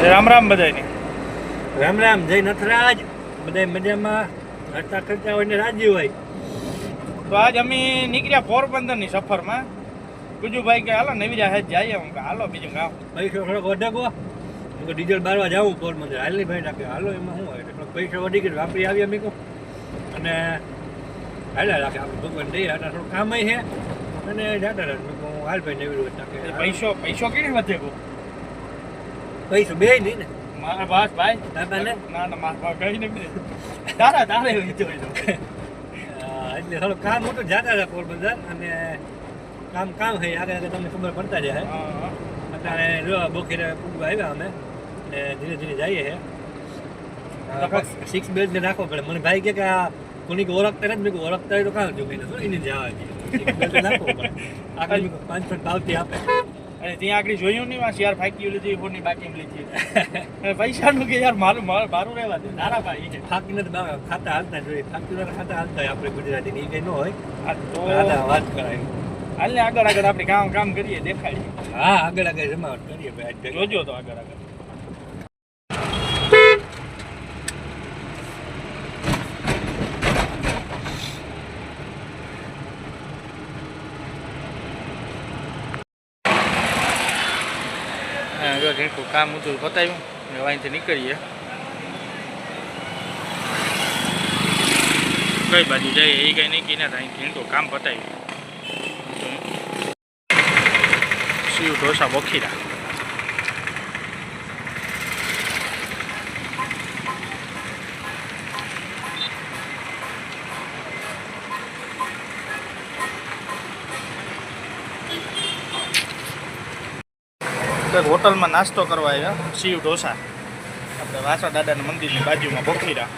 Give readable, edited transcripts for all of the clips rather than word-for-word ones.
રામ રામ બધાને. રામ રામ, જય નથરાજ. બધા મજામાં, હસતા ખર્ચા હોય ને રાજી હોય. તો આજ અમે નીકળ્યા પોરબંદરની સફરમાં. ગુજુભાઈ કે હાલો નવીરા હેજ જઈએ. હું કે હાલો બીજું ગામ પૈસો થોડોક વધાગો, ડીઝલ બારવા જાવું પોરબંદર. હાલની ભાઈ નાખે હાલો, એમાં શું હોય થોડોક પૈસા વધી ગયો વાપરી આવી અમે કહું અને હાલ્યા રાખે આપણે ભગવાન દઈએ. એટલે થોડું કામ છે અને જાતા રહે. મેં કહું હાલ ભાઈ નવીરું નાખે. પૈસો કેવી વધે ગો પૈસો બે નહીં ને મારા બસ ભાઈ. ના મારા કઈ નહીં તારે લીધો એટલે થોડું કામ હતું, જાતા હતા પોરબંદર અને કામ છે આગળ આગળ તમને ખબર પડતા જાય. અત્યારે જો બોખીરે પૂગવા આવ્યા અમે ને ધીરે ધીરે જઈએ છે. 6 બેલ્ટ ને રાખવો પડે. મને ભાઈ કે આ કોની ઓળખતા નથી. મેં ઓળખતા હોય તો કાં જોઈને શું એને જવા દે. 6 બેલ્ટ નાખવો પડે. આગળ 500 પાવતી આપે. અને ત્યાં આગળ જોયું નહીં વાસ યાર ફાકી લીધી ફોનની બાકી લીધી. પૈસાનું કે યાર મારું રહેવા દે તારા ભાઈ છે. ફાકી નથી ખાતા હાલતા જોઈએ. ફાકી ખાતા હાલતા હોય આપણે ગુજરાતી એ કંઈ ન હોય. તો વાત કરાય. હાલને આગળ આપણે કામ કરીએ દેખાડીએ. હા, આગળ જમાવટ કરીએ ભાઈ. જોજો તો આગળ ઘણું કામ હતું પતાવ્યું. હવે અહીંથી નીકળીએ. કઈ બાજુ જઈએ એ કઈ નક્કી ના થાય. ઘણું કામ પતાવ્યું. શિવ ઢોસા બખીરા. હોટલમાં નાસ્તો કરવા આવ્યા. શિવ ઢોસા આપણે વાસા દાદાના મંદિરની બાજુમાં બખીરા.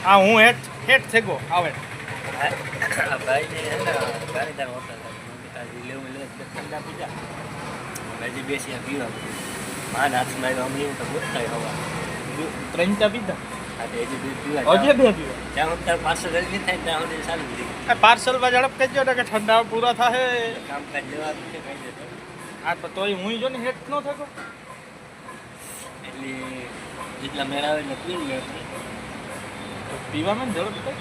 હા, હું હેઠ થેગો આવે. ત્રણ ચા પીધા. પાર્સલમાં ઝડપ કહેજો ને કે ઠંડા પૂરા થાય. હા, તો તોય હું જો ને હેઠ ન થતો એટલે જેટલા મેળાવે એટલે પીવામાં પીવામાં ઝડપ થાય.